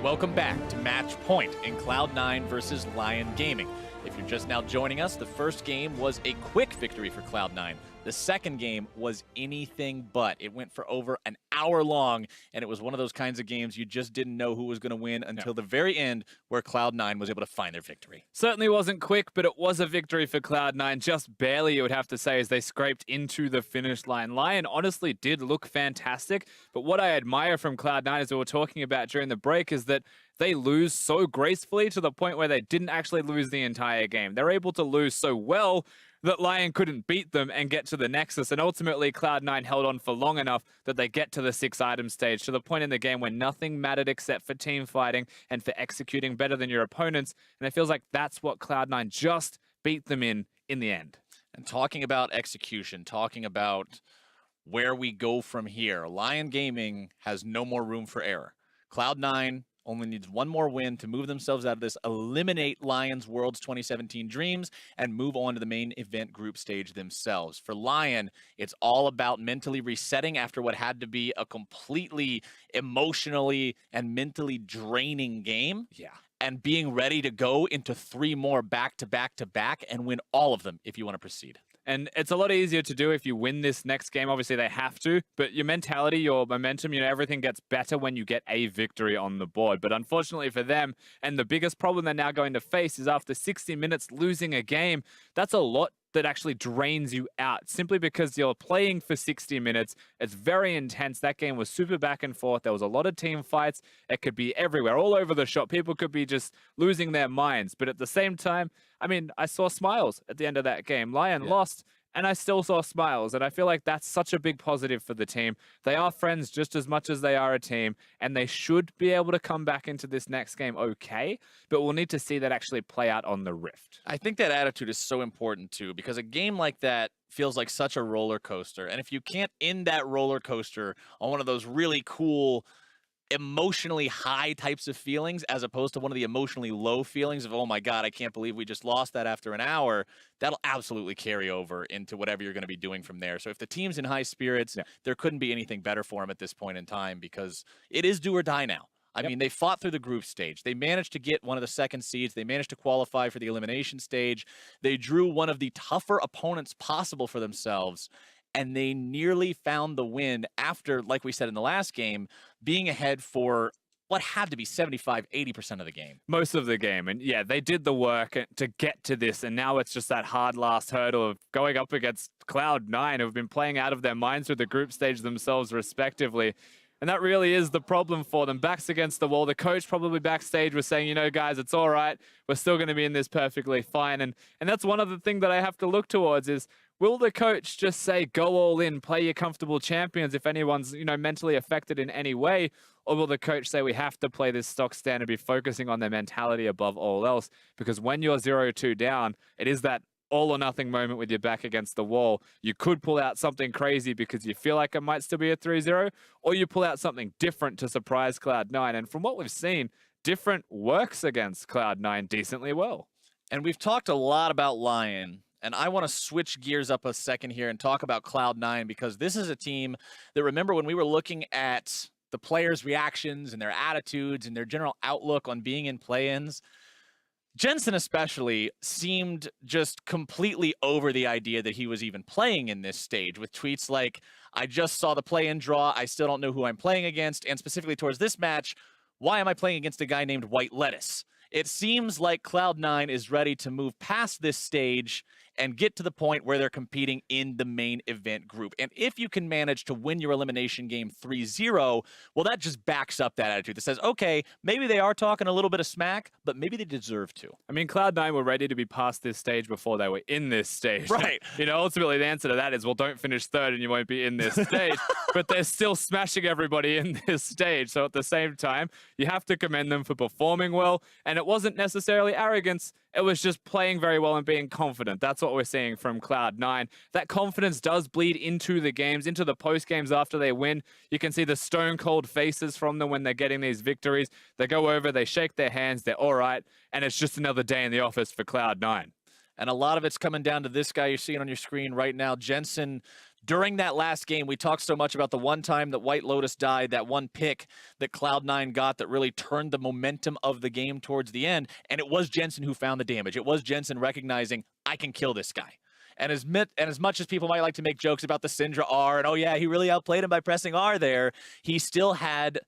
Welcome back to Match Point in Cloud9 versus Lyon Gaming. If you're just now joining us, the first game was a quick victory for Cloud9. The second game was anything but. It went for over an hour long, and it was one of those kinds of games you just didn't know who was going to win until the very end, where Cloud9 was able to find their victory. Certainly wasn't quick, but it was a victory for Cloud9. Just barely, you would have to say, as they scraped into the finish line. Lyon honestly did look fantastic, but what I admire from Cloud9, as we were talking about during the break, is that they lose so gracefully to the point where they didn't actually lose the entire game. They're able to lose so well that Lyon couldn't beat them and get to the Nexus, and ultimately Cloud9 held on for long enough that they get to the 6-item stage, to the point in the game where nothing mattered except for team fighting and for executing better than your opponents, and it feels like that's what Cloud9 just beat them in the end. And talking about execution, talking about where we go from here, Lyon Gaming has no more room for error. Cloud9 only needs one more win to move themselves out of this, eliminate Lyon's Worlds 2017 dreams, and move on to the main event group stage themselves. For Lyon, it's all about mentally resetting after what had to be a completely emotionally and mentally draining game. Yeah. And being ready to go into 3 more back-to-back-to-back and win all of them if you want to proceed. And it's a lot easier to do if you win this next game. Obviously, they have to. But your mentality, your momentum, everything gets better when you get a victory on the board. But unfortunately for them, and the biggest problem they're now going to face is after 60 minutes losing a game, that's a lot that actually drains you out simply because you're playing for 60 minutes. It's very intense. That game was super back and forth. There was a lot of team fights. It could be everywhere, all over the shop. People could be just losing their minds. But at the same time, I saw smiles at the end of that game. Lyon lost, and I still saw smiles. And I feel like that's such a big positive for the team. They are friends just as much as they are a team, and they should be able to come back into this next game okay, but we'll need to see that actually play out on the Rift. I think that attitude is so important too, because a game like that feels like such a roller coaster. And if you can't end that roller coaster on one of those really cool, emotionally high types of feelings, as opposed to one of the emotionally low feelings of, oh my God, I can't believe we just lost that after an hour, that'll absolutely carry over into whatever you're going to be doing from there. So if the team's in high spirits, there couldn't be anything better for them at this point in time, because it is do or die now. I mean, they fought through the group stage. They managed to get one of the second seeds. They managed to qualify for the elimination stage. They drew one of the tougher opponents possible for themselves, and they nearly found the win after, like we said in the last game, being ahead for what had to be 75, 80% of the game. Most of the game. And yeah, they did the work to get to this. And now it's just that hard last hurdle of going up against Cloud9, who've been playing out of their minds with the group stage themselves, respectively. And that really is the problem for them. Backs against the wall. The coach probably backstage was saying, guys, it's all right. We're still going to be in this perfectly fine. And that's one of the things that I have to look towards is, will the coach just say, go all in, play your comfortable champions if anyone's, mentally affected in any way? Or will the coach say, we have to play this stock standard, be focusing on their mentality above all else? Because when you're 0-2 down, it is that all or nothing moment with your back against the wall. You could pull out something crazy because you feel like it might still be a 3-0, or you pull out something different to surprise Cloud9. And from what we've seen, different works against Cloud9 decently well. And we've talked a lot about Lyon, and I want to switch gears up a second here and talk about Cloud9, because this is a team that, remember when we were looking at the players' reactions and their attitudes and their general outlook on being in play-ins, Jensen especially seemed just completely over the idea that he was even playing in this stage, with tweets like, I just saw the play-in draw, I still don't know who I'm playing against, and specifically towards this match, why am I playing against a guy named WhiteLotus? It seems like Cloud9 is ready to move past this stage and get to the point where they're competing in the main event group. And if you can manage to win your elimination game 3-0, well, that just backs up that attitude that says, okay, maybe they are talking a little bit of smack, but maybe they deserve to. I mean, Cloud9 were ready to be past this stage before they were in this stage. Right. Ultimately, the answer to that is, well, don't finish third and you won't be in this stage. But they're still smashing everybody in this stage. So at the same time, you have to commend them for performing well. And it wasn't necessarily arrogance. It was just playing very well and being confident. That's what we're seeing from Cloud9. That confidence does bleed into the games, into the post games after they win. You can see the stone cold faces from them when they're getting these victories. They go over, they shake their hands, they're all right. And it's just another day in the office for Cloud9. And a lot of it's coming down to this guy you're seeing on your screen right now, Jensen, during that last game, we talked so much about the one time that WhiteLotus died, that one pick that Cloud9 got that really turned the momentum of the game towards the end, and it was Jensen who found the damage. It was Jensen recognizing, I can kill this guy. And as much as people might like to make jokes about the Syndra R, and oh yeah, he really outplayed him by pressing R there, he still had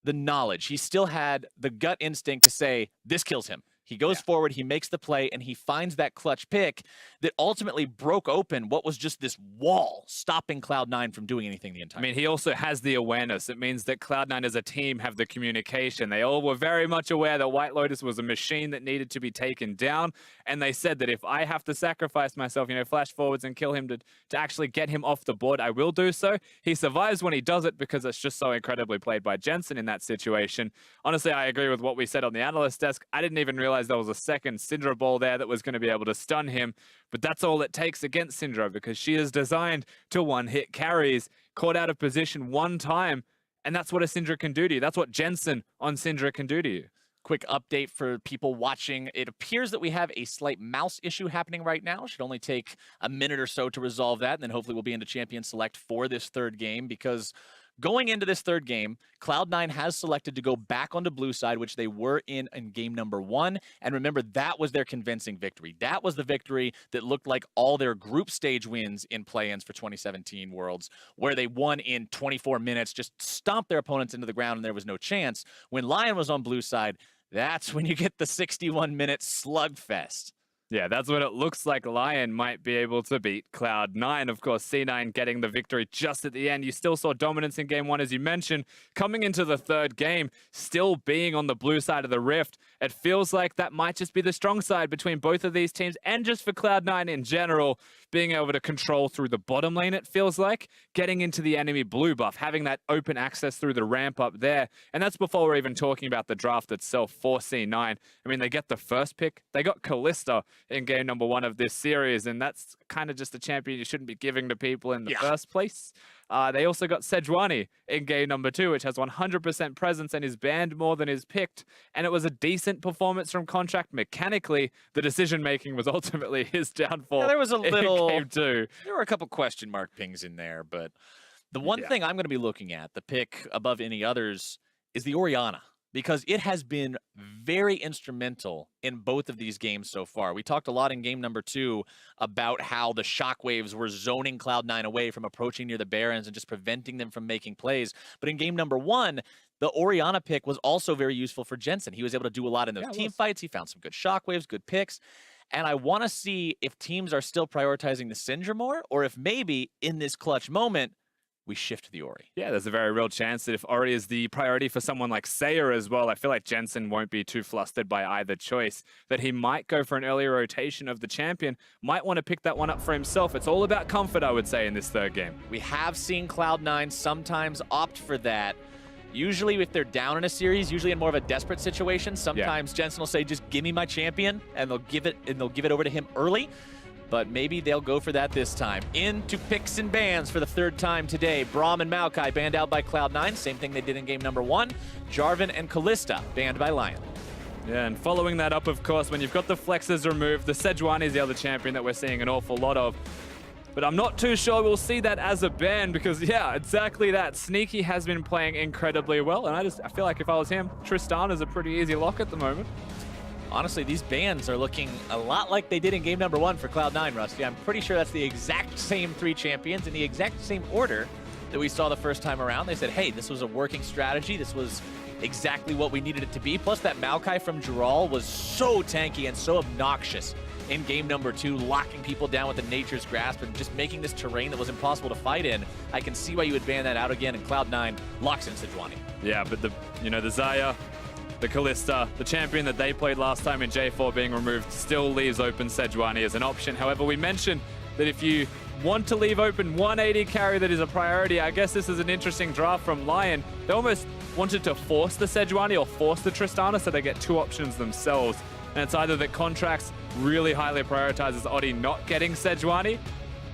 the knowledge. He still had the gut instinct to say, this kills him. He goes forward, he makes the play, and he finds that clutch pick that ultimately broke open what was just this wall, stopping Cloud9 from doing anything the entire time. I mean, he also has the awareness. It means that Cloud9 as a team have the communication. They all were very much aware that WhiteLotus was a machine that needed to be taken down, and they said that if I have to sacrifice myself, you know, flash forwards and kill him to actually get him off the board, I will do so. He survives when he does it because it's just so incredibly played by Jensen in that situation. Honestly, I agree with what we said on the analyst desk. I didn't even realize there was a second Syndra ball there that was going to be able to stun him, but that's all it takes against Syndra because she is designed to one-hit carries, caught out of position one time, and that's what a Syndra can do to you. That's what Jensen on Syndra can do to you. Quick update for people watching. It appears that we have a slight mouse issue happening right now. Should only take a minute or so to resolve that, and then hopefully we'll be into Champion Select for this third game, because going into this third game, Cloud9 has selected to go back onto blue side, which they were in game number 1. And remember, that was their convincing victory. That was the victory that looked like all their group stage wins in play-ins for 2017 Worlds, where they won in 24 minutes, just stomped their opponents into the ground, and there was no chance. When Lyon was on blue side, that's when you get the 61-minute slugfest. Yeah, that's what it looks like. Lyon might be able to beat Cloud9. Of course, C9 getting the victory just at the end. You still saw dominance in game 1, as you mentioned. Coming into the third game, still being on the blue side of the rift, it feels like that might just be the strong side between both of these teams, and just for Cloud9 in general, being able to control through the bottom lane, it feels like, getting into the enemy blue buff, having that open access through the ramp up there. And that's before we're even talking about the draft itself for C9. I mean, they get the first pick. They got Kalista in game number 1 of this series, and that's kind of just a champion you shouldn't be giving to people in the first place. They also got Sejuani in game number 2, which has 100% presence and is banned more than is picked. And it was a decent performance from Contractz mechanically. The decision-making was ultimately his downfall. Yeah, there was a little... game 2. There were a couple question mark pings in there, but the one thing I'm going to be looking at, the pick above any others, is the Orianna, because it has been very instrumental in both of these games so far. We talked a lot in game number 2 about how the shockwaves were zoning Cloud9 away from approaching near the Barons and just preventing them from making plays. But in game number 1, the Orianna pick was also very useful for Jensen. He was able to do a lot in those team fights. He found some good shockwaves, good picks. And I want to see if teams are still prioritizing the Syndra more, or if maybe in this clutch moment, we shift to the Ori. Yeah, there's a very real chance that if Ori is the priority for someone like Seiya as well, I feel like Jensen won't be too flustered by either choice, that he might go for an earlier rotation of the champion, might want to pick that one up for himself. It's all about comfort, I would say, in this third game. We have seen Cloud9 sometimes opt for that. Usually if they're down in a series, usually in more of a desperate situation, sometimes Jensen will say, just give me my champion, and they'll give it over to him early. But maybe they'll go for that this time. Into picks and bans for the third time today. Braum and Maokai banned out by Cloud9. Same thing they did in game number 1. Jarvan and Kalista banned by Lyon. Yeah, and following that up, of course, when you've got the flexes removed, the Sejuani is the other champion that we're seeing an awful lot of. But I'm not too sure we'll see that as a ban because, yeah, exactly that. Sneaky has been playing incredibly well, and I feel like if I was him, Tristana is a pretty easy lock at the moment. Honestly, these bans are looking a lot like they did in game number 1 for Cloud9, Rusty. I'm pretty sure that's the exact same 3 champions in the exact same order that we saw the first time around. They said, hey, this was a working strategy. This was exactly what we needed it to be. Plus, that Maokai from Jirall was so tanky and so obnoxious in game number 2, locking people down with the Nature's Grasp and just making this terrain that was impossible to fight in. I can see why you would ban that out again, and Cloud9 locks in Sejuani. Yeah, but the Seiya, the Kalista, the champion that they played last time in J4 being removed, still leaves open Sejuani as an option. However, we mentioned that if you want to leave open 180 carry that is a priority, I guess this is an interesting draft from Lyon. They almost wanted to force the Sejuani or force the Tristana so they get 2 options themselves. And it's either that Contractz really highly prioritizes Oddie not getting Sejuani,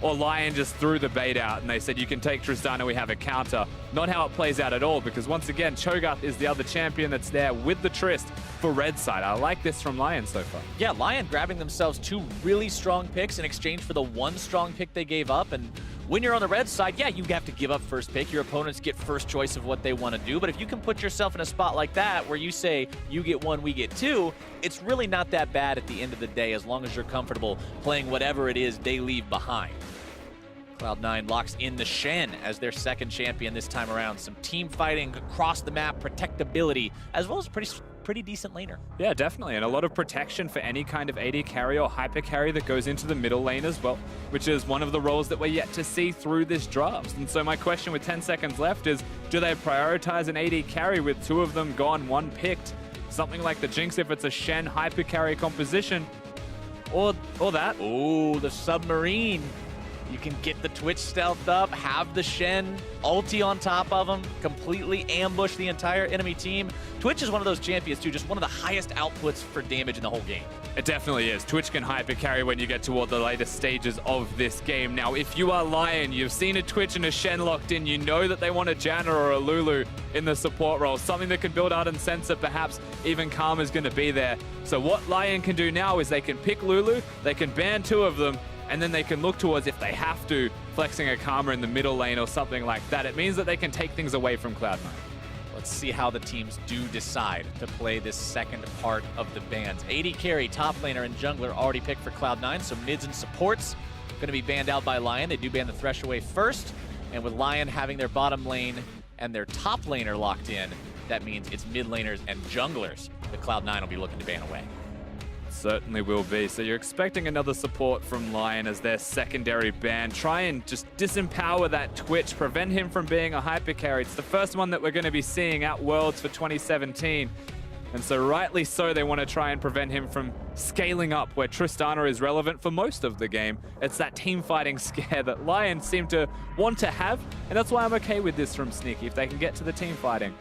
or Lyon just threw the bait out and they said, you can take Tristana, we have a counter. Not how it plays out at all, because once again, Cho'Gath is the other champion that's there with the Trist for red side. I like this from Lyon so far. Yeah, Lyon grabbing themselves 2 really strong picks in exchange for the 1 strong pick they gave up, and When you're on the red side, yeah, you have to give up first pick. Your opponents get first choice of what they want to do. But if you can put yourself in a spot like that where you say, you get 1, we get 2, it's really not that bad at the end of the day as long as you're comfortable playing whatever it is they leave behind. Cloud9 locks in the Shen as their second champion this time around. Some team fighting across the map, protectability, as well as pretty decent laner. Yeah, definitely, and a lot of protection for any kind of AD carry or hyper carry that goes into the middle lane as well, which is one of the roles that we're yet to see through this draft. And so my question with 10 seconds left is, do they prioritize an AD carry with 2 of them gone, 1 picked? Something like the Jinx if it's a Shen hyper carry composition, or that. Oh, the submarine. You can get the Twitch stealth up, have the Shen ulti on top of him, completely ambush the entire enemy team. Twitch is one of those champions too, just one of the highest outputs for damage in the whole game. It definitely is. Twitch can hyper carry when you get toward the later stages of this game. Now, if you are Lyon, you've seen a Twitch and a Shen locked in, you know that they want a Janna or a Lulu in the support role, something that can build out and censor, perhaps even Karma's going to be there. So what Lyon can do now is they can pick Lulu, they can ban 2 of them, and then they can look towards, if they have to, flexing a Karma in the middle lane or something like that. It means that they can take things away from Cloud9. Let's see how the teams do decide to play this second part of the bans. AD carry, top laner, and jungler already picked for Cloud9, so mids and supports going to be banned out by Lyon. They do ban the Thresh away first, and with Lyon having their bottom lane and their top laner locked in, that means it's mid laners and junglers that Cloud9 will be looking to ban away. Certainly will be. So you're expecting another support from Lyon as their secondary ban. Try and just disempower that Twitch, prevent him from being a hyper carry. It's the first one that we're going to be seeing at Worlds for 2017. And so rightly so, they want to try and prevent him from scaling up where Tristana is relevant for most of the game. It's that team fighting scare that Lyon seem to want to have. And that's why I'm okay with this from Sneaky, if they can get to the team fighting.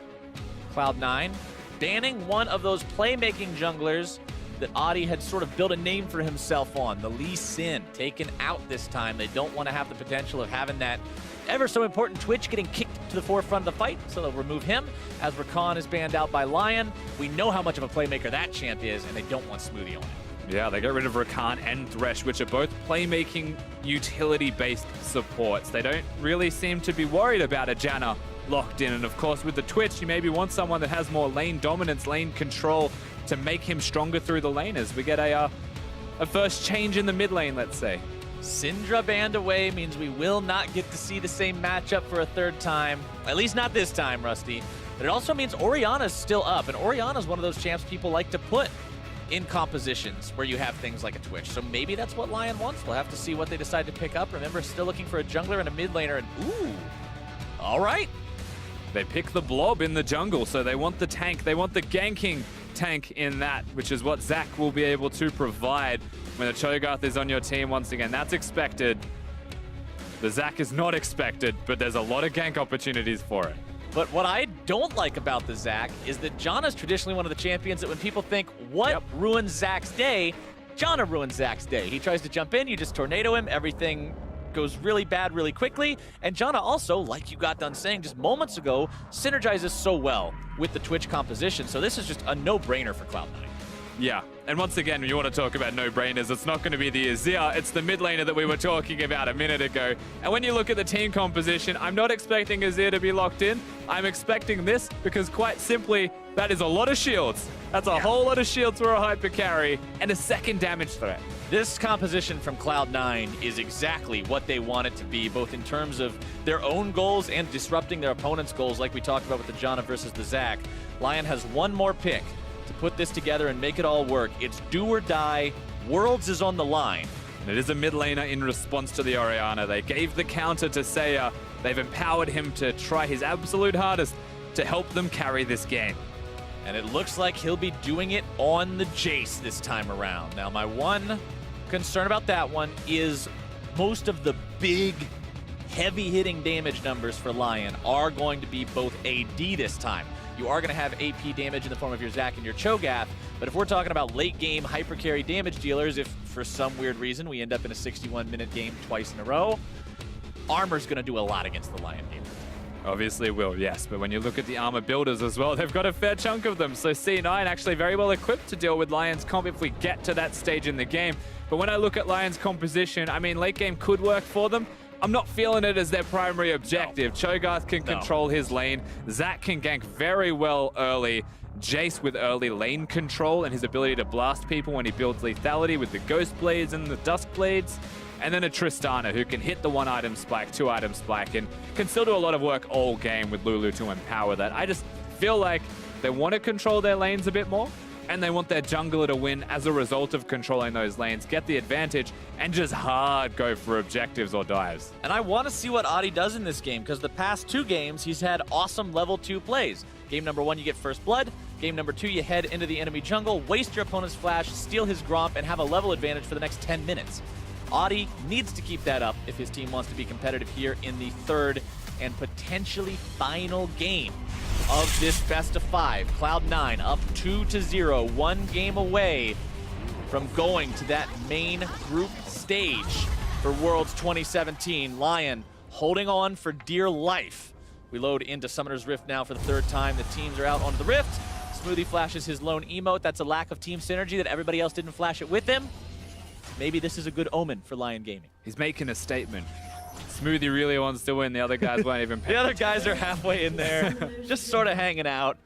Cloud9 banning one of those playmaking junglers that Oddie had sort of built a name for himself on, the LYN, taken out this time. They don't want to have the potential of having that ever so important Twitch getting kicked to the forefront of the fight, so they'll remove him as Rakan is banned out by Lyon. We know how much of a playmaker that champ is, and they don't want Smoothie on it. Yeah, they got rid of Rakan and Thresh, which are both playmaking utility-based supports. They don't really seem to be worried about a Janna locked in. And of course, with the Twitch, you maybe want someone that has more lane dominance, lane control, to make him stronger through the lane as we get a first change in the mid lane, let's say. Syndra banned away means we will not get to see the same matchup for a third time. At least not this time, Rusty. But it also means Orianna's still up, and Orianna's one of those champs people like to put in compositions where you have things like a Twitch. So maybe that's what Lyon wants. We'll have to see what they decide to pick up. Remember, still looking for a jungler and a mid laner, and ooh, all right. They pick the blob in the jungle, so they want the tank, they want the ganking tank in that, which is what Zach will be able to provide when the Cho'Gath is on your team once again. That's expected. The Zach is not expected, but there's a lot of gank opportunities for it. But what I don't like about the Zach is that Janna's traditionally one of the champions that when people think, what ruins Zach's day, Janna ruins Zach's day. He tries to jump in, you just tornado him, everything goes really bad really quickly. And Janna also, like you got done saying just moments ago, synergizes so well with the Twitch composition. So this is just a no-brainer for Cloud9. Yeah, and once again, when you want to talk about no-brainers, it's not going to be the Azir, it's the mid laner that we were talking about a minute ago. And when you look at the team composition, I'm not expecting Azir to be locked in. I'm expecting this because quite simply, that is a lot of shields. That's a whole lot of shields for a hyper carry and a second damage threat. This composition from Cloud9 is exactly what they want it to be, both in terms of their own goals and disrupting their opponent's goals, like we talked about with the Janna versus the Zac. Lyon has one more pick to put this together and make it all work. It's do or die. Worlds is on the line. And it is a mid laner in response to the Orianna. They gave the counter to Seiya. They've empowered him to try his absolute hardest to help them carry this game. And it looks like he'll be doing it on the Jayce this time around. Now, my one concern about that one is most of the big, heavy-hitting damage numbers for Lyon are going to be both AD this time. You are going to have AP damage in the form of your Zac and your Cho'Gath, but if we're talking about late-game hyper-carry damage dealers, if for some weird reason we end up in a 61-minute game twice in a row, Armor's going to do a lot against the Lyon game. Obviously will, yes, but when you look at the armor builders as well, they've got a fair chunk of them. So C9 actually very well equipped to deal with Lyon's comp if we get to that stage in the game. But when I look at Lyon's composition, I mean, late game could work for them, I'm not feeling it as their primary objective. No. Cho'Gath can control his lane. Zac can gank very well early. Jayce with early lane control and his ability to blast people when he builds lethality with the Ghost Blades and the Dusk Blades. And then a Tristana who can hit the 1-item spike, 2-item spike, and can still do a lot of work all game with Lulu to empower that. I just feel like they want to control their lanes a bit more, and they want their jungler to win as a result of controlling those lanes, get the advantage, and just hard go for objectives or dives. And I want to see what Oddie does in this game, because the past 2 games, he's had awesome level 2 plays. Game number 1, you get first blood. Game number 2, you head into the enemy jungle, waste your opponent's flash, steal his Gromp, and have a level advantage for the next 10 minutes. Audie needs to keep that up if his team wants to be competitive here in the 3rd and potentially final game of this best of 5. Cloud9 up 2-0, 1 game away from going to that main group stage for Worlds 2017. Lyon holding on for dear life. We load into Summoner's Rift now for the 3rd time. The teams are out onto the Rift. Smoothie flashes his lone emote. That's a lack of team synergy that everybody else didn't flash it with him. Maybe this is a good omen for Lyon Gaming. He's making a statement. Smoothie really wants to win. The other guys won't even pay. The other guys are halfway in there, just sort of hanging out.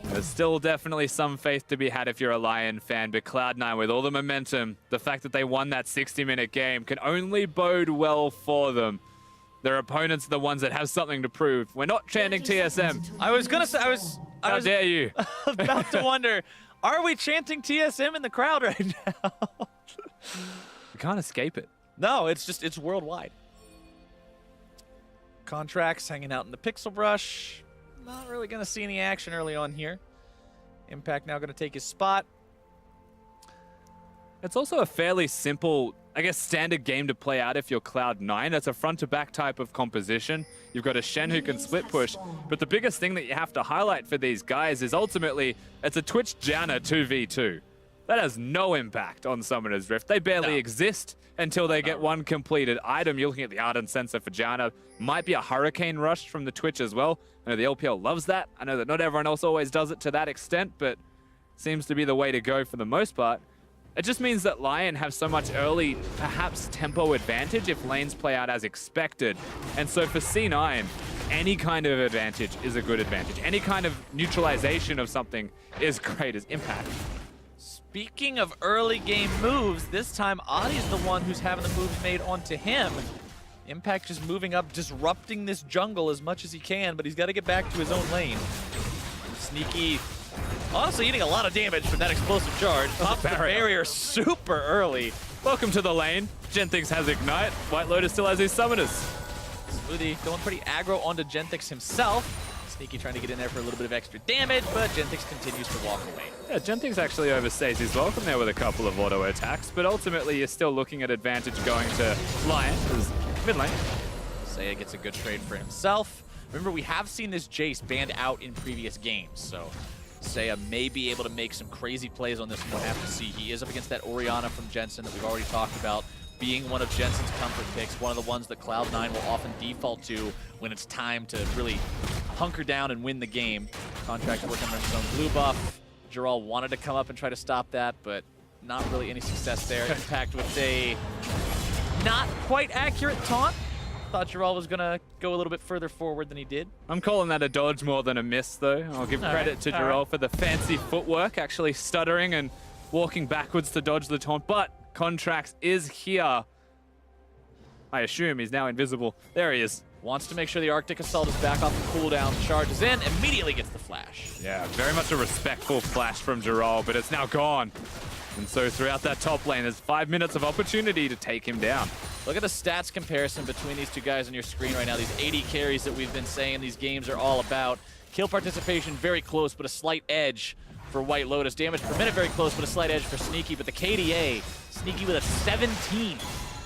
There's still definitely some faith to be had if you're a Lyon fan, but Cloud9 with all the momentum, the fact that they won that 60-minute game can only bode well for them. Their opponents are the ones that have something to prove. We're not chanting TSM. I was gonna say, How dare you? about to wonder, are we chanting TSM in the crowd right now? You can't escape it. No, it's worldwide. Contractz hanging out in the Pixel Brush. Not really going to see any action early on here. Impact now going to take his spot. It's also a fairly simple, I guess, standard game to play out if you're Cloud9. That's a front-to-back type of composition. You've got a Shen who can split push. But the biggest thing that you have to highlight for these guys is ultimately it's a Twitch Janna 2v2. That has no impact on Summoner's Rift. They barely exist until they get one completed item. You're looking at the Ardent Sensor for Janna. Might be a Hurricane Rush from the Twitch as well. I know the LPL loves that. I know that not everyone else always does it to that extent, but seems to be the way to go for the most part. It just means that Lyon have so much early, perhaps tempo advantage if lanes play out as expected. And so for C9, any kind of advantage is a good advantage. Any kind of neutralization of something is great as impact. Speaking of early game moves, this time Oddie's the one who's having the moves made onto him. Impact just moving up, disrupting this jungle as much as he can, but he's got to get back to his own lane. Sneaky, honestly eating a lot of damage from that explosive charge. Pops the barrier super early. Welcome to the lane. Genthix has Ignite. WhiteLotus still has his Summoners. Smoothie going pretty aggro onto Genthix himself. Sneaky trying to get in there for a little bit of extra damage, but Genthix continues to walk away. Yeah, Genthix actually overstays his welcome there with a couple of auto attacks, but ultimately you're still looking at advantage going to Lyon, as mid lane. Seiya gets a good trade for himself. Remember, we have seen this Jayce banned out in previous games, so Seiya may be able to make some crazy plays on this one. We'll have to see. He is up against that Orianna from Jensen that we've already talked about, being one of Jensen's comfort picks, one of the ones that Cloud9 will often default to when it's time to really hunker down and win the game. Contractz working on his own blue buff. Jirall wanted to come up and try to stop that, but not really any success there. Impact with a not quite accurate taunt. Thought Jirall was going to go a little bit further forward than he did. I'm calling that a dodge more than a miss, though. I'll give credit to Jirall for the fancy footwork, actually stuttering and walking backwards to dodge the taunt, but Contractz is here. I assume he's now invisible. There he is. Wants to make sure the Arctic Assault is back off the cooldown, charges in, immediately gets the flash. Yeah, very much a respectful flash from Jirall, but it's now gone. And so throughout that top lane, there's 5 minutes of opportunity to take him down. Look at the stats comparison between these two guys on your screen right now. These 80 carries that we've been saying these games are all about. Kill participation very close, but a slight edge for WhiteLotus. Damage per minute very close, but a slight edge for Sneaky. But the KDA, Sneaky with a 17.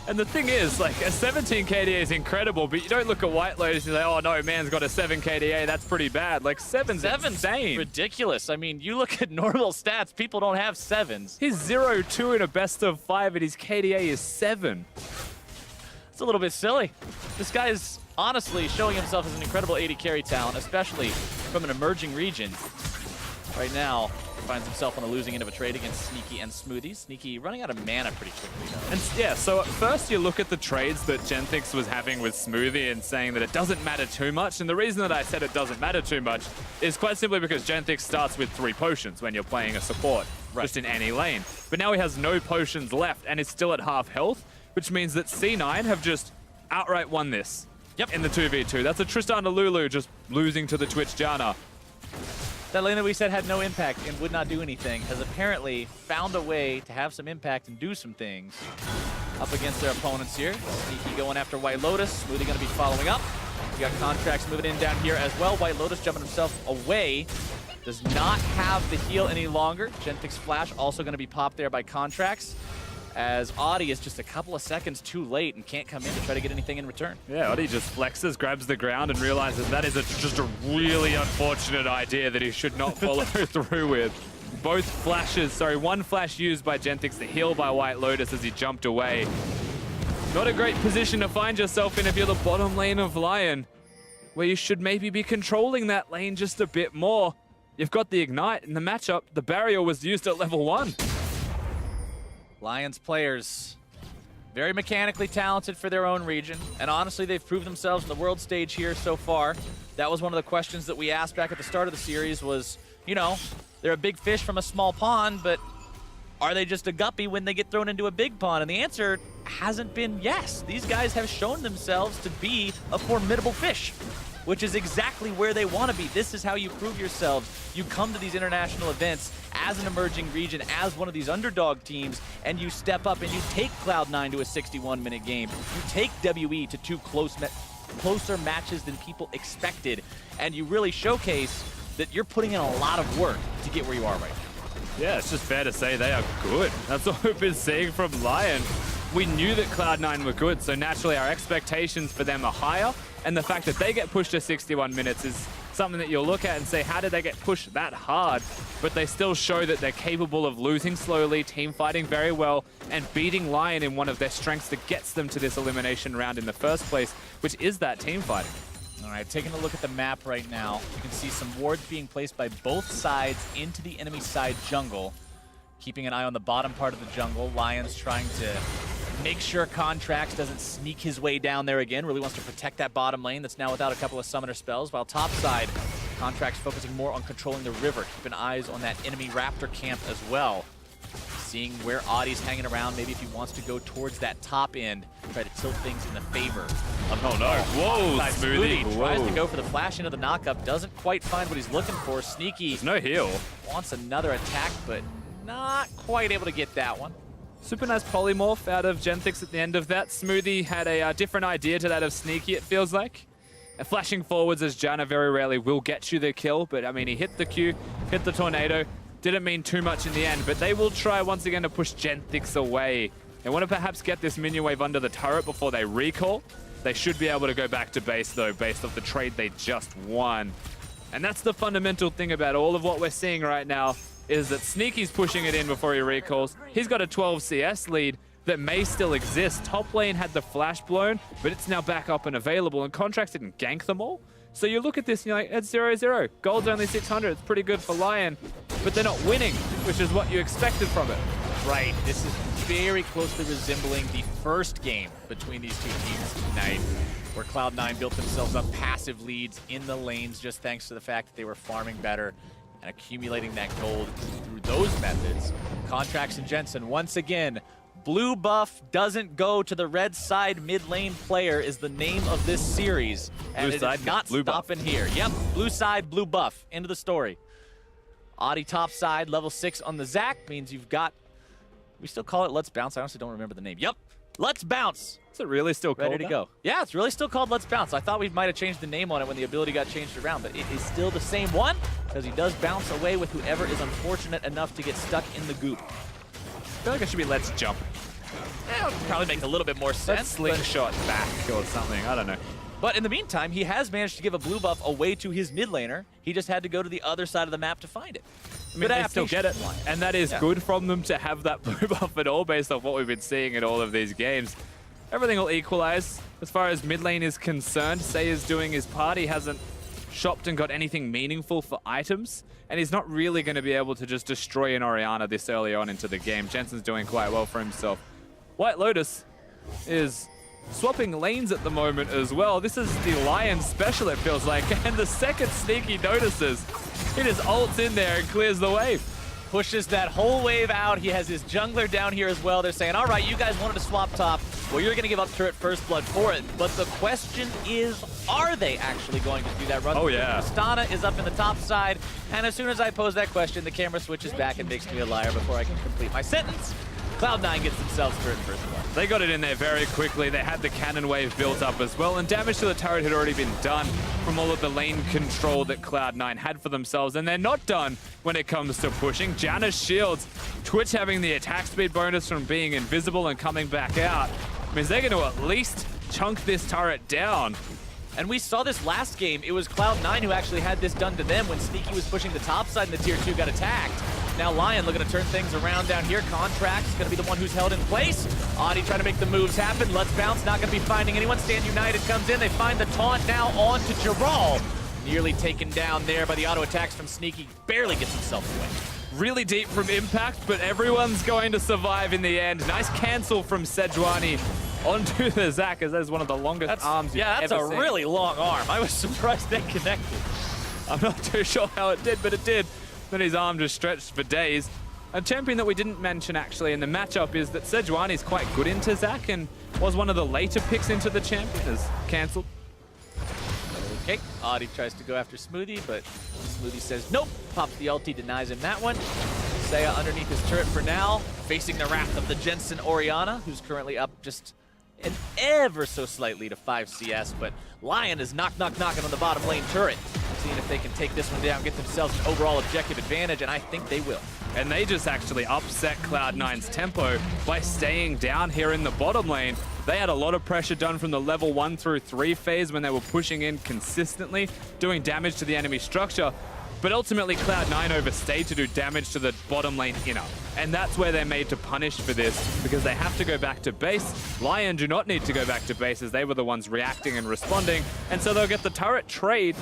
And the thing is, like, a 17 KDA is incredible, but you don't look at WhiteLotus and say, oh no, man's got a 7 KDA, that's pretty bad. Like, 7's insane. Ridiculous. I mean, you look at normal stats, people don't have 7s. He's 0-2 in a best of 5, and his KDA is 7. It's a little bit silly. This guy is honestly showing himself as an incredible AD carry talent, especially from an emerging region. Right now, finds himself on the losing end of a trade against Sneaky and Smoothie. Sneaky running out of mana pretty quickly, though. And yeah, so at first you look at the trades that Genthix was having with Smoothie and saying that it doesn't matter too much. And the reason that I said it doesn't matter too much is quite simply because Genthix starts with 3 potions when you're playing a support, just in any lane. But now he has no potions left and is still at half health, which means that C9 have just outright won this. Yep. In the 2v2. That's a Tristana Lulu just losing to the Twitch Janna. That lane that we said had no impact and would not do anything has apparently found a way to have some impact and do some things up against their opponents here. Sneaky going after WhiteLotus. Smoothie going to be following up. We got Contractz moving in down here as well. WhiteLotus jumping himself away. Does not have the heal any longer. Genthix Flash also going to be popped there by Contractz, as Oddie is just a couple of seconds too late and can't come in to try to get anything in return. Yeah, Oddie just flexes, grabs the ground, and realizes that is just a really unfortunate idea that he should not follow through with. Both flashes, sorry, one flash used by Genthix, the heal by WhiteLotus as he jumped away. Not a great position to find yourself in if you're the bottom lane of Lyon, where you should maybe be controlling that lane just a bit more. You've got the Ignite in the matchup. The barrier was used at level 1. Lions players, very mechanically talented for their own region, and honestly, they've proved themselves on the world stage here so far. That was one of the questions that we asked back at the start of the series was, you know, they're a big fish from a small pond, but are they just a guppy when they get thrown into a big pond? And the answer hasn't been yes. These guys have shown themselves to be a formidable fish, which is exactly where they want to be. This is how you prove yourselves. You come to these international events as an emerging region, as one of these underdog teams, and you step up and you take Cloud9 to a 61-minute game. You take WE to 2 closer matches than people expected, and you really showcase that you're putting in a lot of work to get where you are right now. Yeah, it's just fair to say they are good. That's what we've been seeing from Lyon. We knew that Cloud9 were good, so naturally our expectations for them are higher, and the fact that they get pushed to 61 minutes is something that you'll look at and say, how did they get pushed that hard? But they still show that they're capable of losing slowly, team fighting very well, and beating Lyon in one of their strengths that gets them to this elimination round in the first place, which is that team fighting. All right, taking a look at the map right now, you can see some wards being placed by both sides into the enemy side jungle. Keeping an eye on the bottom part of the jungle, Lion's trying to make sure Contractz doesn't sneak his way down there again. Really wants to protect that bottom lane that's now without a couple of summoner spells, while top side, Contractz focusing more on controlling the river, keeping eyes on that enemy Raptor camp as well. Seeing where Oddie's hanging around, maybe if he wants to go towards that top end, try to tilt things in the favor of Oh no, whoa, Smoothie. Tries to go for the flash into the knockup, doesn't quite find what he's looking for. Sneaky There's no heal. Wants another attack, but not quite able to get that one. Super nice polymorph out of Genthix at the end of that. Smoothie had a different idea to that of Sneaky, it feels like. Flashing forwards as Janna very rarely will get you the kill, but I mean, he hit the Q, hit the tornado. Didn't mean too much in the end, but they will try once again to push Genthix away. They want to perhaps get this minion wave under the turret before they recall. They should be able to go back to base though, based off the trade they just won. And that's the fundamental thing about all of what we're seeing right now, is that Sneaky's pushing it in before he recalls. He's got a 12 CS lead that may still exist. Top lane had the flash blown, but it's now back up and available, and Contractz didn't gank them all. So you look at this and you're like, it's 0-0. Gold's only 600, it's pretty good for Lyon, but they're not winning, which is what you expected from it. Right, this is very closely resembling the first game between these two teams tonight, where Cloud9 built themselves up passive leads in the lanes just thanks to the fact that they were farming better and accumulating that gold through those methods. Contractz and Jensen, once again, blue buff doesn't go to the red side mid lane player is the name of this series. And blue it side, is not blue stopping buff. here. Yep, blue side, blue buff. End of the story. Oddie top side, level 6 on the Zac means you've got, we still call it Let's Bounce. I honestly don't remember the name. Yep, Let's Bounce. Is it really still called Ready to go. Yeah, it's really still called Let's Bounce. I thought we might have changed the name on it when the ability got changed around, but it is still the same one because he does bounce away with whoever is unfortunate enough to get stuck in the goop. I feel like it should be Let's Jump. Yeah, it would probably make a little bit more Let's sense. slingshot back or something, I don't know. But in the meantime, he has managed to give a blue buff away to his mid laner. He just had to go to the other side of the map to find it. I mean, they still get it, and that is good from them to have that blue buff at all based off what we've been seeing in all of these games. Everything will equalize. As far as mid lane is concerned, Seiya's doing his part. He hasn't shopped and got anything meaningful for items, and he's not really going to be able to just destroy an Orianna this early on into the game. Jensen's doing quite well for himself. WhiteLotus is swapping lanes at the moment as well. This is the Lyon special, it feels like, and the second Sneaky notices, he just ults in there and clears the wave. Pushes that whole wave out. He has his jungler down here as well. They're saying, all right, you guys wanted to swap top. Well, you're going to give up turret first blood for it. But the question is, are they actually going to do that run? Oh, yeah. Tristana is up in the top side. And as soon as I pose that question, the camera switches back and makes me a liar before I can complete my sentence. Cloud9 gets themselves turret first blood. They got it in there very quickly. They had the cannon wave built up as well, and damage to the turret had already been done from all of the lane control that Cloud9 had for themselves, and they're not done when it comes to pushing. Janna's shields, Twitch having the attack speed bonus from being invisible and coming back out, means they're going to at least chunk this turret down. And we saw this last game. It was Cloud9 who actually had this done to them when Sneaky was pushing the top side and the tier 2 got attacked. Now Lyon looking to turn things around down here. Contractz going to be the one who's held in place. Oddie trying to make the moves happen. Let's bounce, not going to be finding anyone. Stand United comes in. They find the taunt now on to Jirall. Nearly taken down there by the auto attacks from Sneaky. Barely gets himself away. Really deep from impact, but everyone's going to survive in the end. Nice cancel from Sejuani onto the Zac, as that is one of the longest arms you've that's ever a seen. really long arm. I was surprised that connected. I'm not too sure how it did, but it did. Then his arm just stretched for days. A champion that we didn't mention actually in the matchup is that Sejuani is quite good into Zac and was one of the later picks into the champion, is cancelled. Okay, Oddie tries to go after Smoothie, but Smoothie says nope. Pops the ulti, denies him that one. Seiya underneath his turret for now, facing the wrath of the Jensen Orianna, who's currently up just an ever so slight lead of 5 CS, but Lyon is knocking on the bottom lane turret, seeing if they can take this one down, get themselves an overall objective advantage, and I think they will. And they just actually upset Cloud9's tempo by staying down here in the bottom lane. They had a lot of pressure done from the level 1 through 3 phase when they were pushing in consistently, doing damage to the enemy structure. But ultimately, Cloud9 overstayed to do damage to the bottom lane inner. And that's where they're made to punish for this, because they have to go back to base. Lyon do not need to go back to base, as they were the ones reacting and responding. And so they'll get the turret trade,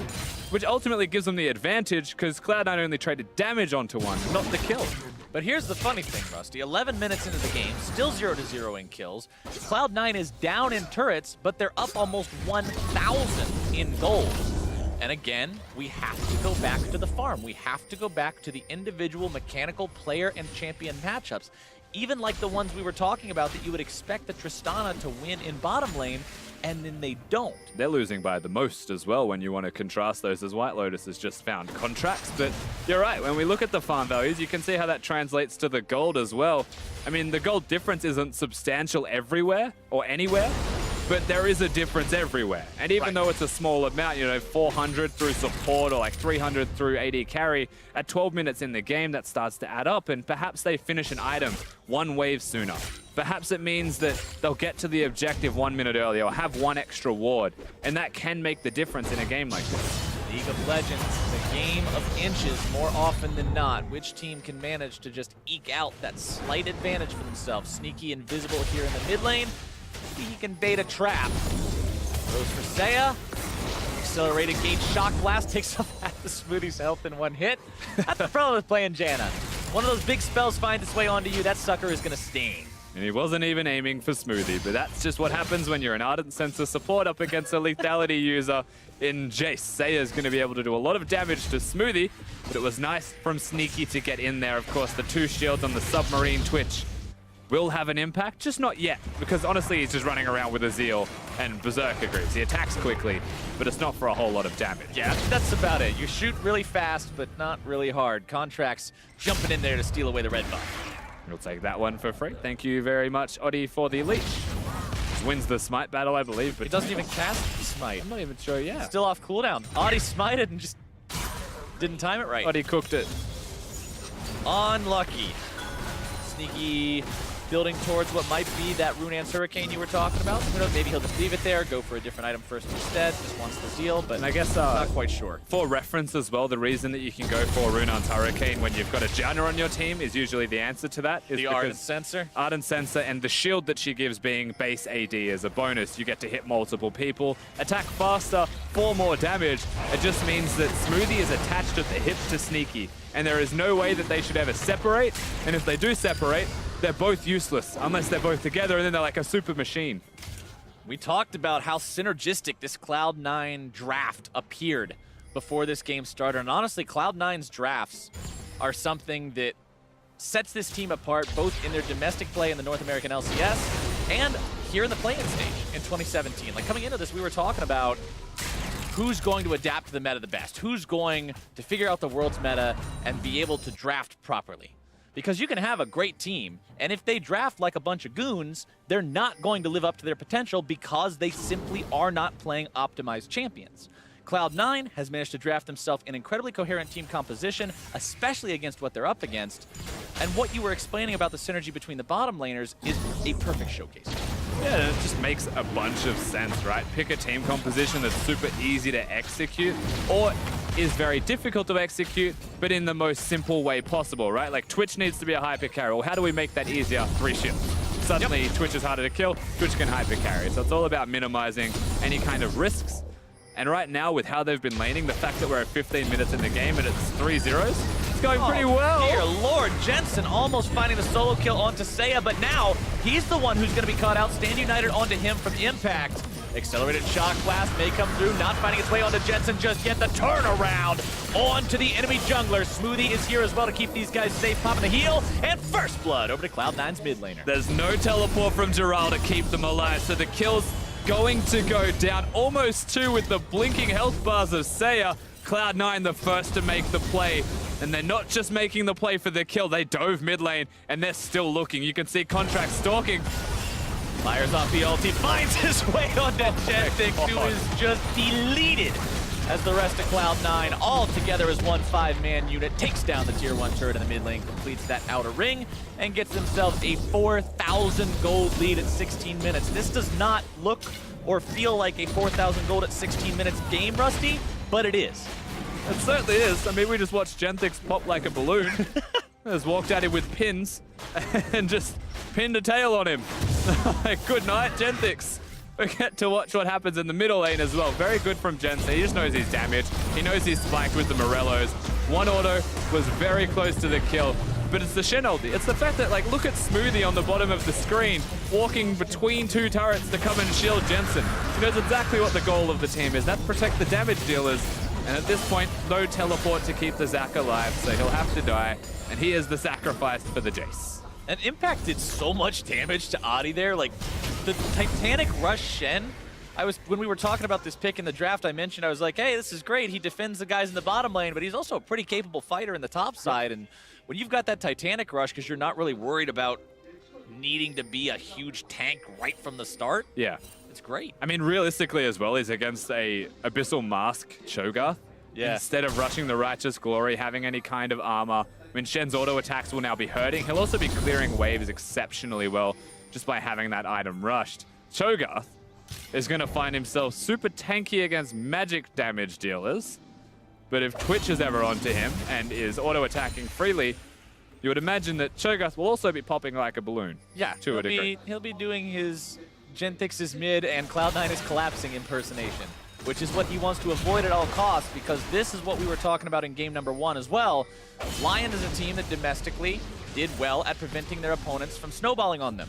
which ultimately gives them the advantage, because Cloud9 only traded damage onto one, not the kill. But here's the funny thing, Rusty. 11 minutes into the game, still 0-0 in kills. Cloud9 is down in turrets, but they're up almost 1,000 in gold. And again, we have to go back to the farm. We have to go back to the individual mechanical player and champion matchups. Even like the ones we were talking about that you would expect the Tristana to win in bottom lane, and then they don't. They're losing by the most as well when you want to contrast those, as WhiteLotus has just found Contractz. But you're right, when we look at the farm values, you can see how that translates to the gold as well. I mean, the gold difference isn't substantial everywhere or anywhere, but there is a difference everywhere. And even though it's a small amount, you know, 400 through support or like 300 through AD carry, at 12 minutes in the game, that starts to add up, and perhaps they finish an item one wave sooner. Perhaps it means that they'll get to the objective 1 minute earlier or have one extra ward, and that can make the difference in a game like this. League of Legends, the game of inches more often than not. Which team can manage to just eke out that slight advantage for themselves? Sneaky invisible here in the mid lane. Maybe he can bait a trap. Goes for Seiya. Accelerated gauge shock blast takes off half the Smoothie's health in one hit. That's the problem with playing Janna. One of those big spells finds its way onto you, that sucker is gonna sting. And he wasn't even aiming for Smoothie, but that's just what happens when you're an Ardent Sensor support up against a lethality user in Jayce. Seiya's going to be able to do a lot of damage to Smoothie, but it was nice from Sneaky to get in there. Of course, the 2 shields on the submarine Twitch will have an impact, just not yet, because honestly, he's just running around with a Zeal and Berserker Greaves. He attacks quickly, but it's not for a whole lot of damage. Yeah, that's about it. You shoot really fast, but not really hard. Contractz jumping in there to steal away the red buff. We'll take that one for free. Thank you very much, Oddie, for the leash. Just wins the smite battle, I believe. But he doesn't even cast the smite. I'm not even sure, yeah. Still off cooldown. Oddie smited and just didn't time it right. Oddie cooked it. Unlucky. Sneaky building towards what might be that Runaan's Hurricane you were talking about. Who knows, maybe he'll just leave it there, go for a different item first instead, just wants the deal, but and I guess not quite sure. For reference as well, the reason that you can go for Runaan's Hurricane when you've got a Janna on your team is usually the answer to that. Is the Ardent Sensor? Ardent Sensor and the shield that she gives being base AD as a bonus. You get to hit multiple people, attack faster, 4 more damage. It just means that Smoothie is attached at the hip to Sneaky, and there is no way that they should ever separate, and if they do separate, they're both useless unless they're both together, and then they're like a super machine. We talked about how synergistic this Cloud9 draft appeared before this game started, and honestly, Cloud9's drafts are something that sets this team apart both in their domestic play in the North American LCS and here in the play-in stage in 2017. Like, coming into this, we were talking about who's going to adapt to the meta the best, who's going to figure out the world's meta and be able to draft properly. Because you can have a great team, and if they draft like a bunch of goons, they're not going to live up to their potential because they simply are not playing optimized champions. Cloud9 has managed to draft themselves an incredibly coherent team composition, especially against what they're up against. And what you were explaining about the synergy between the bottom laners is a perfect showcase. Yeah, it just makes a bunch of sense, right? Pick a team composition that's super easy to execute, or is very difficult to execute, but in the most simple way possible, right? Like, Twitch needs to be a hyper carry. Well, how do we make that easier? 3 shields. Suddenly, Twitch is harder to kill, Twitch can hyper carry. So it's all about minimizing any kind of risks. And right now, with how they've been laning, the fact that we're at 15 minutes in the game and it's 3-0s, it's going pretty well. Dear Lord, Jensen almost finding the solo kill onto Seiya, but now he's the one who's going to be caught out. Stand United onto him from Impact. Accelerated Shock Blast may come through, not finding its way onto Jensen just yet. The turnaround onto the enemy jungler. Smoothie is here as well to keep these guys safe, popping the heal, and first blood over to Cloud9's mid laner. There's no teleport from Jirall to keep them alive, so the kill's going to go down. Almost 2 with the blinking health bars of Seiya. Cloud9 the first to make the play. And they're not just making the play for the kill, they dove mid lane, and they're still looking. You can see Contractz stalking. Fires off the ulti, finds his way onto Genthix, who is just deleted as the rest of Cloud9 all together as one 5-man unit takes down the tier 1 turret in the mid lane, completes that outer ring, and gets themselves a 4,000 gold lead at 16 minutes. This does not look or feel like a 4,000 gold at 16 minutes game, Rusty, but it is. It certainly is. I mean, we just watched Genthix pop like a balloon. Just walked at him with pins and just pinned a tail on him. Good night, Genthix. We get to watch what happens in the middle lane as well. Very good from Jensen. He just knows he's damaged. He knows he's spiked with the Morellos. One auto was very close to the kill, but it's the Shen ulti. It's the fact that, like, look at Smoothie on the bottom of the screen, walking between 2 turrets to come and shield Jensen. He knows exactly what the goal of the team is. That's protect the damage dealers. And at this point, no teleport to keep the Zac alive, so he'll have to die. And he is the sacrifice for the Jayce. And Impact did so much damage to Oddie there. Like, the Titanic Rush Shen, when we were talking about this pick in the draft, I mentioned, I was like, hey, this is great. He defends the guys in the bottom lane, but he's also a pretty capable fighter in the top side. And when you've got that Titanic Rush, because you're not really worried about needing to be a huge tank right from the start, yeah, it's great. I mean, realistically as well, he's against a Abyssal Mask Cho'Gath. Yeah. Instead of rushing the Righteous Glory, having any kind of armor. I mean, Shen's auto attacks will now be hurting. He'll also be clearing waves exceptionally well just by having that item rushed. Cho'Gath is going to find himself super tanky against magic damage dealers. But if Twitch is ever onto him and is auto attacking freely, you would imagine that Cho'Gath will also be popping like a balloon. Yeah, to a degree. He'll be doing his Genthix's mid and Cloud9 is collapsing impersonation, which is what he wants to avoid at all costs, because this is what we were talking about in game number 1 as well. Lyon is a team that domestically did well at preventing their opponents from snowballing on them.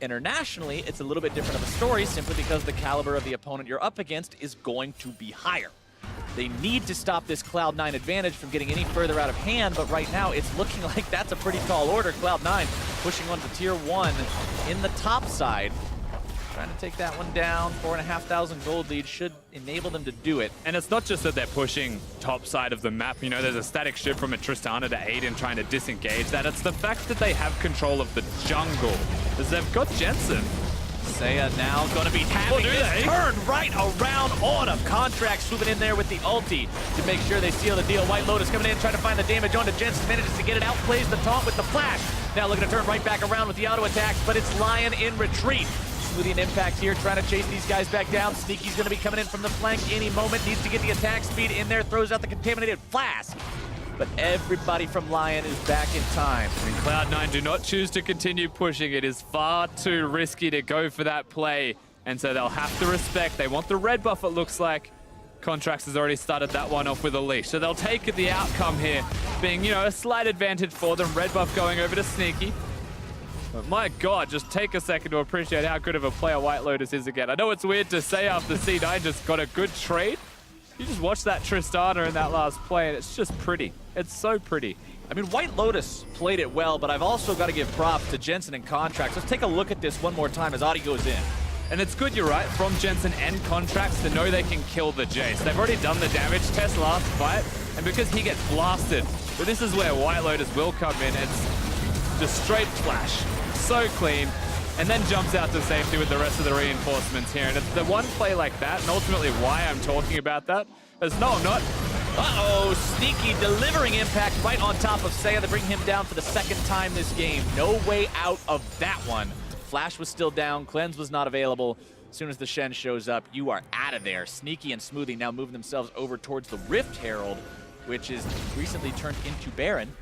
Internationally, it's a little bit different of a story, simply because the caliber of the opponent you're up against is going to be higher. They need to stop this Cloud9 advantage from getting any further out of hand, but right now it's looking like that's a pretty tall order. Cloud9 pushing on to tier 1 in the top side. Trying to take that one down. 4,500 gold lead should enable them to do it. And it's not just that they're pushing top side of the map. You know, there's a static shift from a Tristana to aid in trying to disengage that. It's the fact that they have control of the jungle, as they've got Jensen. Seiya now going to be having this turn right around on him. Contractz swooping in there with the ulti to make sure they seal the deal. WhiteLotus coming in, trying to find the damage onto Jensen. Manages to get it out, plays the taunt with the flash. Now looking to turn right back around with the auto attacks, but it's Lyon in retreat. Smoothie and Impact here, trying to chase these guys back down. Sneaky's going to be coming in from the flank any moment. Needs to get the attack speed in there, throws out the contaminated flask. But everybody from Lyon is back in time. And Cloud9 do not choose to continue pushing. It is far too risky to go for that play. And so they'll have to respect. They want the red buff, it looks like. Contractz has already started that one off with a leash. So they'll take the outcome here, being, a slight advantage for them. Red buff going over to Sneaky. But my God, just take a second to appreciate how good of a player WhiteLotus is again. I know it's weird to say after C9 just got a good trade. You just watch that Tristana in that last play, and it's just pretty. It's so pretty. I mean, WhiteLotus played it well, but I've also got to give props to Jensen and Contractz. Let's take a look at this one more time as Oddie goes in. And it's good, you're right, from Jensen and Contractz to know they can kill the Jayce. They've already done the damage test last fight, and because he gets blasted, but this is where WhiteLotus will come in. It's just straight flash, so clean, and then jumps out to safety with the rest of the reinforcements here. And it's the one play like that, and ultimately why I'm talking about that, is no, I'm not. Uh-oh, Sneaky delivering impact right on top of Seiya to bring him down for the second time this game. No way out of that one. Flash was still down, Cleanse was not available. As soon as the Shen shows up, you are out of there. Sneaky and Smoothie now moving themselves over towards the Rift Herald, which is recently turned into Baron.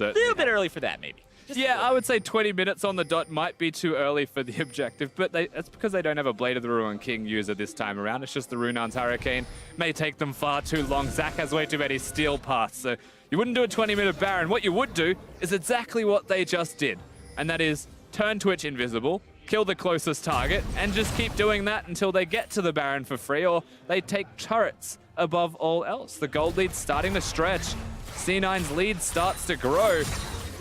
A little bit early for that, maybe. Yeah, I would say 20 minutes on the dot might be too early for the objective, but that's because they don't have a Blade of the Ruin King user this time around. It's just the Runaan's Hurricane. May take them far too long. Zach has way too many steel paths, so you wouldn't do a 20-minute Baron. What you would do is exactly what they just did, and that is turn Twitch invisible, kill the closest target, and just keep doing that until they get to the Baron for free, or they take turrets above all else. The gold lead's starting to stretch. C9's lead starts to grow,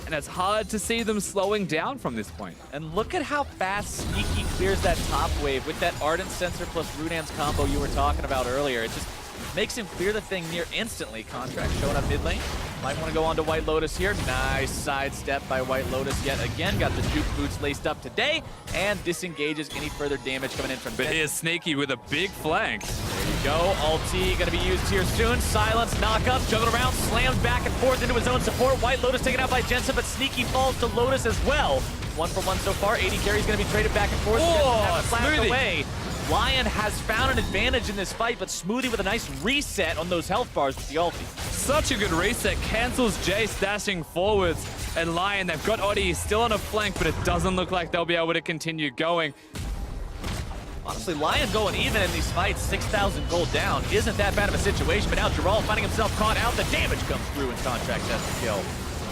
and it's hard to see them slowing down from this point. And look at how fast Sneaky clears that top wave with that Ardent Sensor plus Runaan's combo you were talking about earlier. It just makes him clear the thing near instantly. Contractz showing up mid lane. Might want to go on to WhiteLotus here. Nice sidestep by WhiteLotus yet again. Got the juke boots laced up today and disengages any further damage coming in from But here's Sneaky with a big flank. There you go. Ulti going to be used here soon. Silence, knock up, juggle around, slams back and forth into his own support. WhiteLotus taken out by Jensen, but Sneaky falls to Lotus as well. 1 for 1 so far. AD carry's going to be traded back and forth. Oh, Smoothie away. Lyon has found an advantage in this fight, but Smoothie with a nice reset on those health bars with the ulti. Such a good reset. Cancels Jayce dashing forwards. And Lyon, they've got Oddie still on a flank, but it doesn't look like they'll be able to continue going. Honestly, Lyon going even in these fights, 6,000 gold down, isn't that bad of a situation, but now Jirall finding himself caught out. The damage comes through and Contractz has the kill.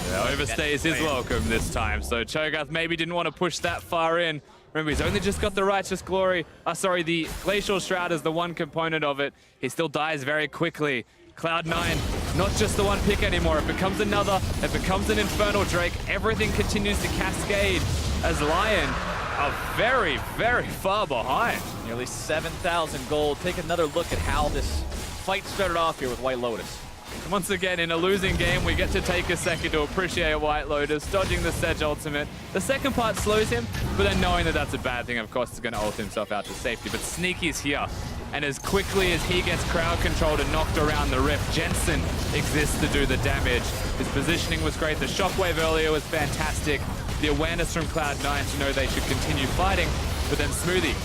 Yeah, overstays his welcome this time, so Cho'Gath maybe didn't want to push that far in. Remember, he's only just got the Righteous Glory. The Glacial Shroud is the one component of it. He still dies very quickly. Cloud9, not just the one pick anymore. It becomes another. It becomes an Infernal Drake. Everything continues to cascade as Lyon are very, very far behind. Nearly 7,000 gold. Take another look at how this fight started off here with WhiteLotus. Once again, in a losing game, we get to take a second to appreciate WhiteLotus, dodging the Sedge ultimate. The second part slows him, but then knowing that that's a bad thing, of course, is going to ult himself out to safety. But Sneaky's here, and as quickly as he gets crowd controlled and knocked around the rift, Jensen exists to do the damage. His positioning was great. The shockwave earlier was fantastic. The awareness from Cloud9 to know they should continue fighting. But then Smoothie,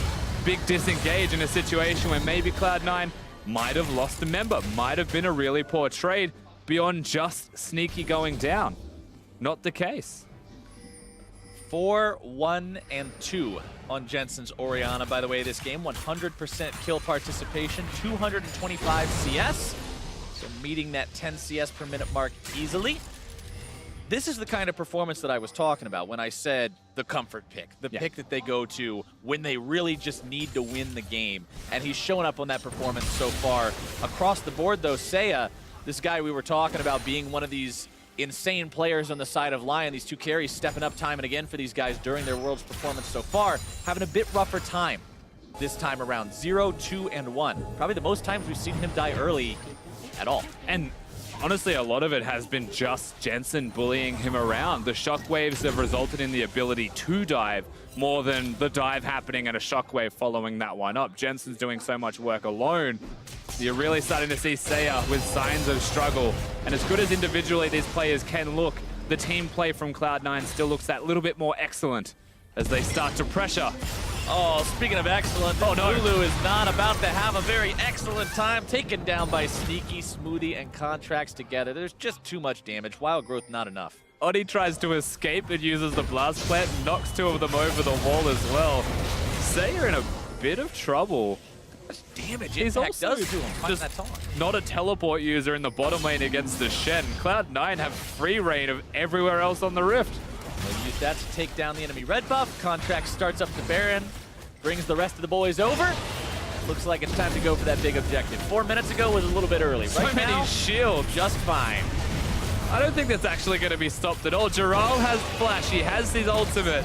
big disengage in a situation where maybe Cloud9 might have lost a member, might have been a really poor trade beyond just Sneaky going down. Not the case. 4, 1, and 2 on Jensen's Orianna, by the way, this game. 100% kill participation, 225 CS. So meeting that 10 CS per minute mark easily. This is the kind of performance that I was talking about when I said the comfort pick, the pick that they go to when they really just need to win the game. And he's showing up on that performance so far. Across the board, though, Seiya, this guy we were talking about being one of these insane players on the side of Lyon, these two carries stepping up time and again for these guys during their Worlds performance so far, having a bit rougher time this time around. 0, 2, and 1. Probably the most times we've seen him die early at all. And honestly, a lot of it has been just Jensen bullying him around. The shockwaves have resulted in the ability to dive more than the dive happening and a shockwave following that one up. Jensen's doing so much work alone. You're really starting to see Seiya with signs of struggle. And as good as individually these players can look, the team play from Cloud9 still looks that little bit more excellent as they start to pressure. Oh, speaking of excellent, Oh, no. Lulu is not about to have a very excellent time, taken down by Sneaky, Smoothie, and Contractz together. There's just too much damage. Wild Growth, not enough. Oddie tries to escape and uses the blast plant, knocks two of them over the wall as well. Seiya in a bit of trouble. Damage He's Impact also does to him, fighting just that taunt. not a teleport user in the bottom lane against the Shen. Cloud9 have free reign of everywhere else on the Rift. They'll use that to take down the enemy red buff. Contractz starts up the Baron, brings the rest of the boys over. Looks like it's time to go for that big objective. 4 minutes ago was a little bit early. So Right many now, shields. just fine. I don't think that's actually going to be stopped at all. Jirall has flash. He has his ultimate.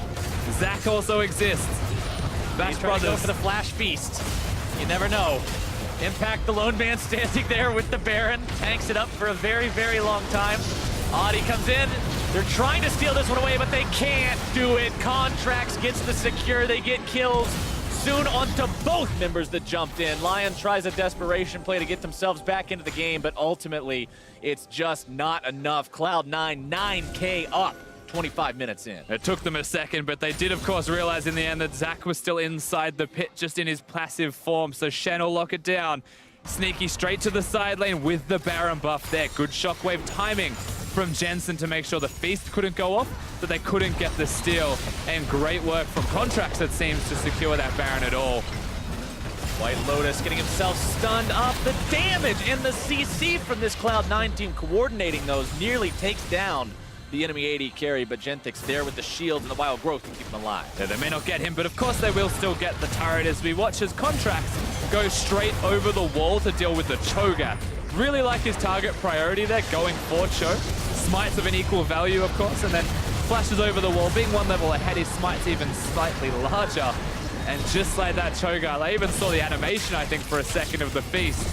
Zac also exists. Bash He's trying to go Brothers. for the Flash Feast. You never know. Impact, the lone man standing there with the Baron. Tanks it up for a very, very long time. Oddie comes in. They're trying to steal this one away, but they can't do it. Contractz gets the secure. They get kills soon onto both members that jumped in. Lyon tries a desperation play to get themselves back into the game, but ultimately, it's just not enough. Cloud9, 9K up. 25 minutes in. It took them a second, but they did, of course, realize in the end that Zac was still inside the pit, just in his passive form, so Shen will lock it down. Sneaky straight to the side lane with the Baron buff there. Good shockwave timing from Jensen to make sure the Feast couldn't go off, but they couldn't get the steal. And great work from Contractz, it seems, to secure that Baron at all. WhiteLotus getting himself stunned up. The damage and the CC from this Cloud9 team coordinating those nearly takes down the enemy AD carry, but Genthix there with the shield and the Wild Growth to keep him alive. Yeah, they may not get him, but of course they will still get the turret as we watch as Contractz go straight over the wall to deal with the Cho'Gath. Really like his target priority there, going for Cho. Smites of an equal value, of course, and then flashes over the wall. Being one level ahead, his smite's even slightly larger. And just like that Cho'Gath, I even saw the animation, I think, for a second of the Feast.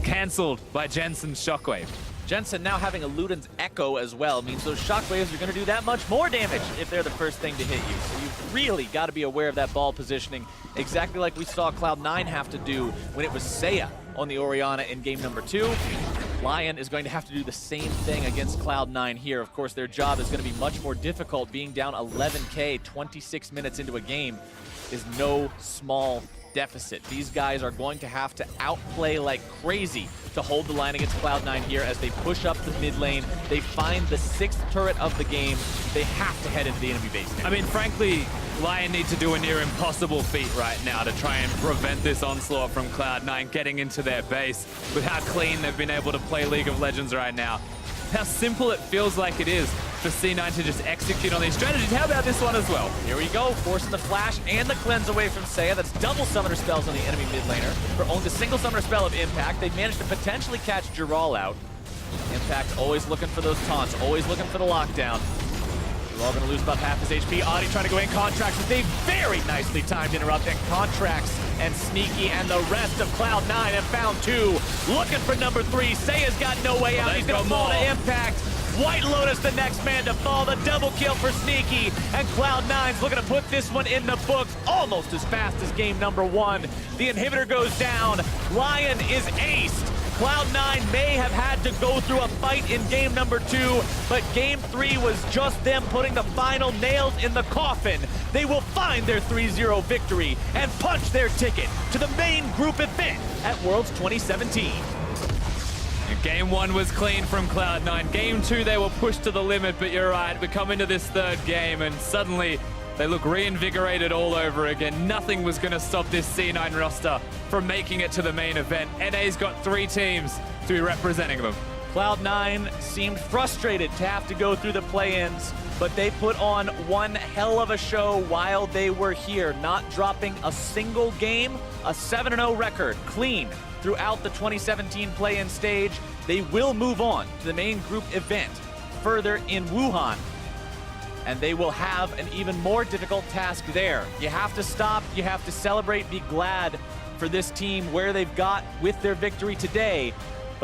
Cancelled by Jensen's shockwave. Jensen now having a Luden's Echo as well means those shockwaves are going to do that much more damage if they're the first thing to hit you. So you've really got to be aware of that ball positioning, exactly like we saw Cloud9 have to do when it was Seiya on the Orianna in game number 2. Lyon is going to have to do the same thing against Cloud9 here. Of course, their job is going to be much more difficult. Being down 11K 26 minutes into a game is no small deficit. These guys are going to have to outplay like crazy to hold the line against Cloud9 here as they push up the mid lane. They find the 6th turret of the game. They have to head into the enemy base now. I mean, frankly, Lyon need to do a near impossible feat right now to try and prevent this onslaught from Cloud9 getting into their base with how clean they've been able to play League of Legends right now. How simple it feels like it is for C9 to just execute on these strategies. How about this one as well? Here we go, forcing the flash and the cleanse away from Seiya. That's double summoner spells on the enemy mid laner. For only the single summoner spell of Impact, they've managed to potentially catch Jirall out. Impact always looking for those taunts, always looking for the lockdown. Jirall gonna lose about half his HP. Oddie trying to go in Contractz with a very nicely timed interrupt, and Contractz and Sneaky and the rest of Cloud9 have found 2. Looking for number 3. Seiya's got no way out. He's gonna fall to Impact. WhiteLotus the next man to fall. The double kill for Sneaky, and Cloud9's looking to put this one in the books almost as fast as game number 1. The inhibitor goes down. Lyon is aced. Cloud9 may have had to go through a fight in game number 2, but game 3 was just them putting the final nails in the coffin. They will find their 3-0 victory and punch their ticket to the main group event at Worlds 2017. And game 1 was clean from Cloud9. Game 2, they were pushed to the limit, but you're right, we come into this 3rd game and suddenly they look reinvigorated all over again. Nothing was going to stop this C9 roster from making it to the main event. NA's got 3 teams to be representing them. Cloud9 seemed frustrated to have to go through the play-ins, but they put on one hell of a show while they were here, not dropping a single game, a 7-0 record, clean throughout the 2017 play-in stage. They will move on to the main group event further in Wuhan, and they will have an even more difficult task there. You have to stop, you have to celebrate, be glad for this team where they've got with their victory today,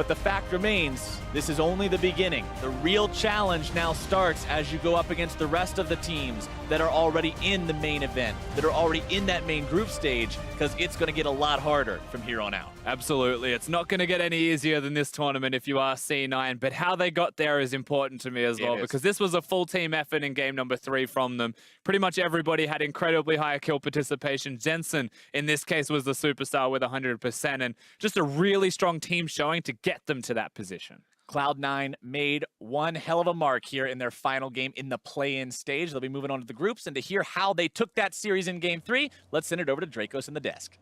But the fact remains, this is only the beginning. The real challenge now starts as you go up against the rest of the teams that are already in the main event, that are already in that main group stage, because it's going to get a lot harder from here on out. Absolutely. It's not going to get any easier than this tournament if you are C9, but how they got there is important to me as well, because this was a full team effort in game number 3 from them. Pretty much everybody had incredibly high kill participation. Jensen, in this case, was the superstar with 100%, and just a really strong team showing to get them to that position. Cloud9 made one hell of a mark here in their final game in the play-in stage. They'll be moving on to the groups, and to hear how they took that series in game 3, let's send it over to Dracos in the desk.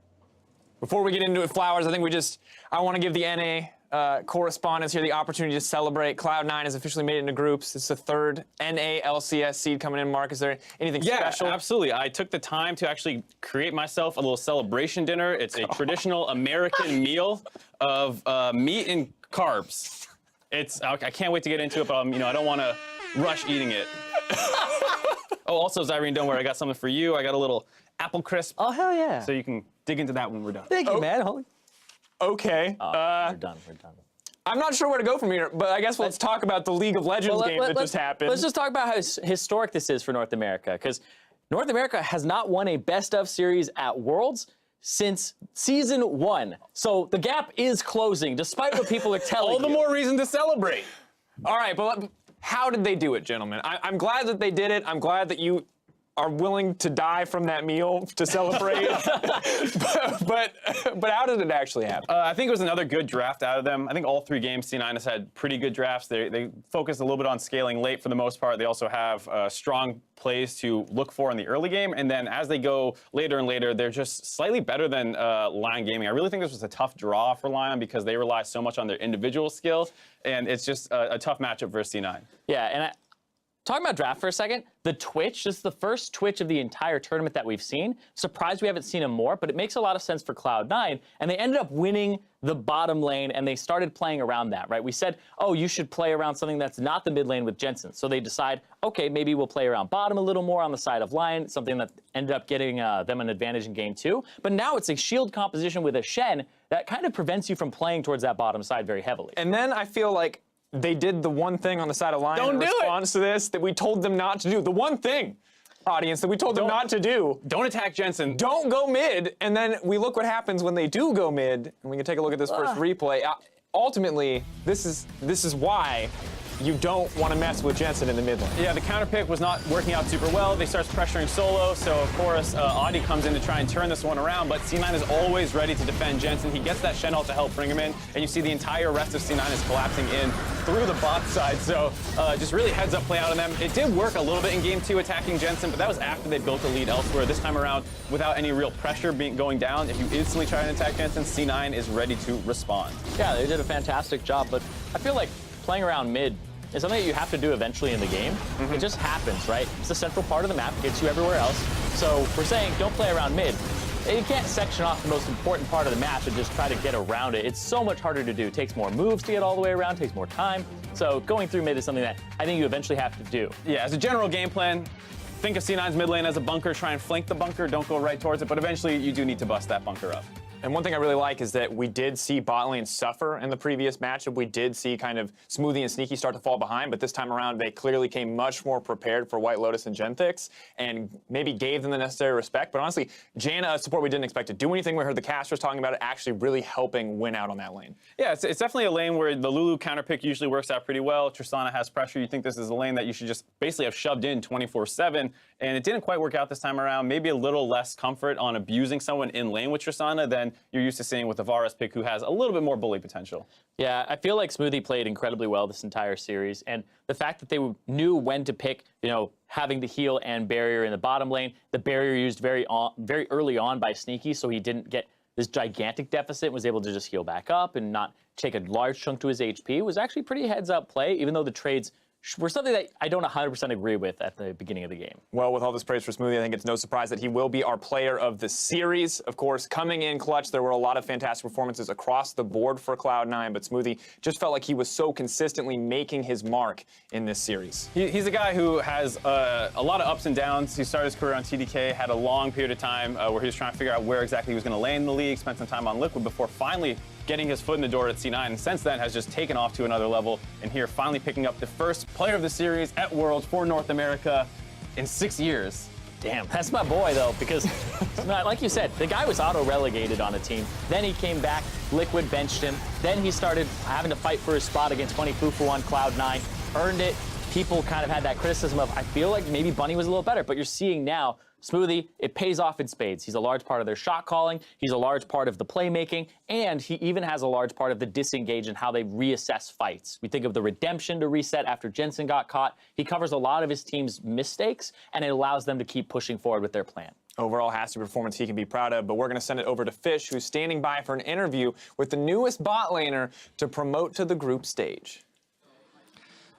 Before we get into it, Flowers, I think I want to give the NA correspondents here the opportunity to celebrate. Cloud9 has officially made it into groups. It's the 3rd NA LCS seed coming in. Mark, is there anything special? Yeah, absolutely. I took the time to actually create myself a little celebration dinner. It's a traditional American meal of meat and carbs. I can't wait to get into it, but I don't want to rush eating it. Oh, also, Zyrene, don't worry, I got something for you. I got a little apple crisp. Oh, hell yeah. So you can dig into that when we're done. Thank you, man. Okay. We're done. I'm not sure where to go from here, but I guess let's talk about the League of Legends game that just happened. Let's just talk about how historic this is for North America, because North America has not won a best-of series at Worlds since season 1. So the gap is closing, despite what people are telling All the more reason to celebrate. All right, but how did they do it, gentlemen? I'm glad that they did it. I'm glad that you are willing to die from that meal to celebrate. but how did it actually happen? I think it was another good draft out of them. I think all 3 games, C9 has had pretty good drafts. They focused a little bit on scaling late for the most part. They also have strong plays to look for in the early game. And then as they go later and later, they're just slightly better than Lyon Gaming. I really think this was a tough draw for Lyon because they rely so much on their individual skill. And it's just a tough matchup versus C9. Yeah, and talking about draft for a second, the Twitch, this is the first Twitch of the entire tournament that we've seen. Surprised we haven't seen him more, but it makes a lot of sense for Cloud9, and they ended up winning the bottom lane, and they started playing around that, right? We said, oh, you should play around something that's not the mid lane with Jensen. So they decide, okay, maybe we'll play around bottom a little more on the side of Lyon, something that ended up getting them an advantage in game 2. But now it's a shield composition with a Shen that kind of prevents you from playing towards that bottom side very heavily. And then I feel like they did the one thing on the side of Lyon in response to this that we told them not to do. The one thing, audience, that we told them not to do. Don't attack Jensen. Don't go mid. And then we look what happens when they do go mid. And we can take a look at this first replay. Ultimately, this is why you don't want to mess with Jensen in the mid lane. Yeah, the counter pick was not working out super well. They start pressuring solo, so of course Oddie comes in to try and turn this one around, but C9 is always ready to defend Jensen. He gets that Shen ult to help bring him in, and you see the entire rest of C9 is collapsing in through the bot side, so just really heads up play out on them. It did work a little bit in game 2 attacking Jensen, but that was after they built a lead elsewhere. This time around, without any real pressure going down, if you instantly try and attack Jensen, C9 is ready to respond. Yeah, they did a fantastic job, but I feel like playing around mid is something that you have to do eventually in the game. It just happens, right? It's the central part of the map, it gets you everywhere else. So we're saying don't play around mid. You can't section off the most important part of the match and just try to get around it. It's so much harder to do. It takes more moves to get all the way around, takes more time. So going through mid is something that I think you eventually have to do. Yeah, as a general game plan, think of C9's mid lane as a bunker, try and flank the bunker, don't go right towards it, but eventually you do need to bust that bunker up. And one thing I really like is that we did see bot lane suffer in the previous matchup. We did see kind of Smoothie and Sneaky start to fall behind, but this time around they clearly came much more prepared for WhiteLotus and Genthix and maybe gave them the necessary respect. But honestly, Janna, a support we didn't expect to do anything. We heard the casters talking about it actually really helping win out on that lane. Yeah, it's definitely a lane where the Lulu counter pick usually works out pretty well. Tristana has pressure. You think this is a lane that you should just basically have shoved in 24/7, and it didn't quite work out this time around. Maybe a little less comfort on abusing someone in lane with Tristana than you're used to seeing with the Varus pick, who has a little bit more bully potential. Yeah, I feel like Smoothie played incredibly well this entire series, and the fact that they knew when to pick, having the heal and barrier in the bottom lane, the barrier used very early on by Sneaky, so he didn't get this gigantic deficit, was able to just heal back up and not take a large chunk to his HP, was actually pretty heads-up play, even though the trades were something that I don't 100% agree with at the beginning of the game. Well, with all this praise for Smoothie, I think it's no surprise that he will be our player of the series. Of course, coming in clutch, there were a lot of fantastic performances across the board for Cloud9, but Smoothie just felt like he was so consistently making his mark in this series. He's a guy who has a lot of ups and downs. He started his career on TDK, had a long period of time where he was trying to figure out where exactly he was going to land in the league, spent some time on Liquid before finally getting his foot in the door at C9, and since then has just taken off to another level, and here finally picking up the first player of the series at Worlds for North America in 6 years. Damn, that's my boy, though, because, like you said, the guy was auto-relegated on a team. Then he came back, Liquid benched him. Then he started having to fight for his spot against Bunny Fufu on Cloud9, earned it. People kind of had that criticism of, I feel like maybe Bunny was a little better, but you're seeing now, Smoothie, it pays off in spades. He's a large part of their shot calling, he's a large part of the playmaking, and he even has a large part of the disengage and how they reassess fights. We think of the redemption to reset after Jensen got caught. He covers a lot of his team's mistakes, and it allows them to keep pushing forward with their plan. Overall, has to be a performance he can be proud of, but we're going to send it over to Fish, who's standing by for an interview with the newest bot laner to promote to the group stage.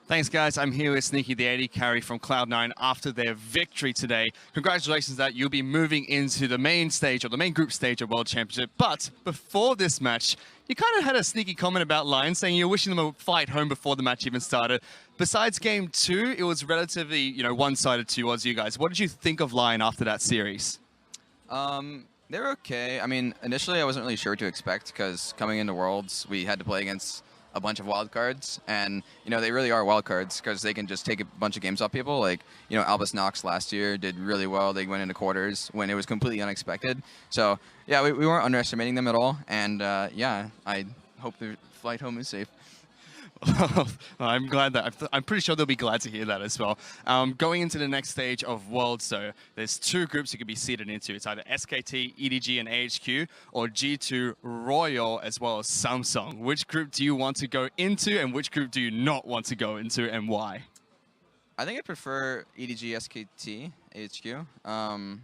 Thanks, guys. I'm here with Sneaky, the AD carry from Cloud9 after their victory today. Congratulations that you'll be moving into the main stage, or the main group stage of World Championship. But before this match, you kind of had a sneaky comment about LYN, saying you're wishing them a fight home before the match even started. Besides Game 2, it was relatively, one-sided towards you guys. What did you think of LYN after that series? They were okay. I mean, initially I wasn't really sure what to expect, because coming into Worlds, we had to play against a bunch of wild cards, and they really are wild cards because they can just take a bunch of games off people. Like Albus Nox last year did really well. They went into quarters when it was completely unexpected. So yeah, we weren't underestimating them at all, and yeah, I hope the flight home is safe. I'm glad that I'm pretty sure they'll be glad to hear that as well. Going into the next stage of Worlds, so there's 2 groups you could be seeded into. It's either SKT, EDG, and AHQ, or G2, Royal, as well as Samsung. Which group do you want to go into, and which group do you not want to go into, and why? I think I prefer EDG, SKT, AHQ.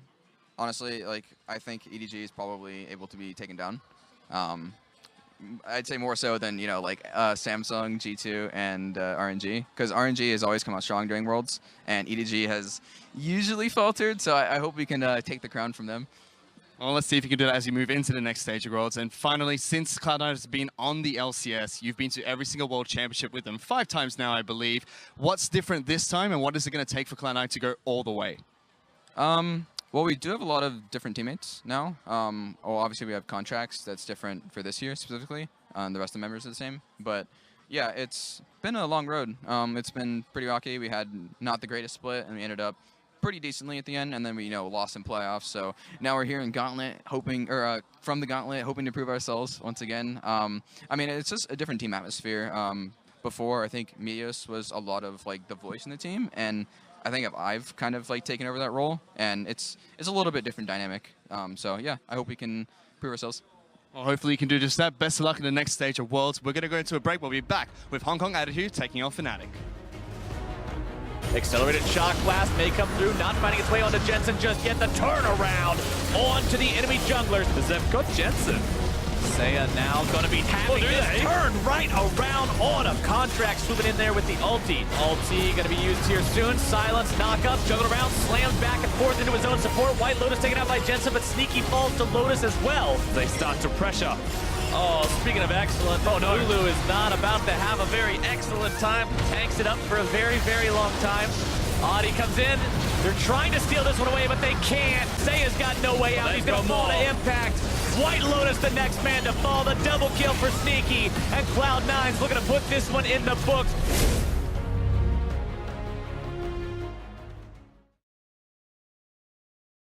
Honestly, I think EDG is probably able to be taken down. I'd say more so than, Samsung, G2, and RNG. Because RNG has always come out strong during Worlds, and EDG has usually faltered, so I hope we can take the crown from them. Well, let's see if you can do that as you move into the next stage of Worlds. And finally, since Cloud9 has been on the LCS, you've been to every single World Championship with them 5 times now, I believe. What's different this time, and what is it going to take for Cloud9 to go all the way? Well, we do have a lot of different teammates now. Obviously, we have Contractz that's different for this year specifically. The rest of the members are the same. But yeah, it's been a long road. It's been pretty rocky. We had not the greatest split, and we ended up pretty decently at the end, and then we lost in playoffs. So now we're here in Gauntlet, from the Gauntlet, hoping to prove ourselves once again. I mean, it's just a different team atmosphere. Before, I think Mios was a lot of the voice in the team, and I think I've kind of taken over that role, and it's a little bit different dynamic. So yeah, I hope we can prove ourselves. Well, hopefully you can do just that. Best of luck in the next stage of Worlds. We're going to go into a break. We'll be back with Hong Kong Attitude taking on Fnatic. Accelerated shock blast may come through, not finding its way onto Jensen just yet. The turnaround onto the enemy junglers. The Zep got Jensen. Seiya now going to be having this turn right around on him. Contractz swooping in there with the ulti. Ulti going to be used here soon. Silence, knock up, juggled around, slams back and forth into his own support. WhiteLotus taken out by Jensen, but Sneaky falls to Lotus as well. They start to pressure. Oh, speaking of excellent, Lulu is not about to have a very excellent time. Tanks it up for a very, very long time. Oddie comes in. They're trying to steal this one away, but they can't. Seiya's got no way out. He's going to fall to impact. WhiteLotus, the next man to fall. The double kill for Sneaky. And Cloud9's looking to put this one in the books.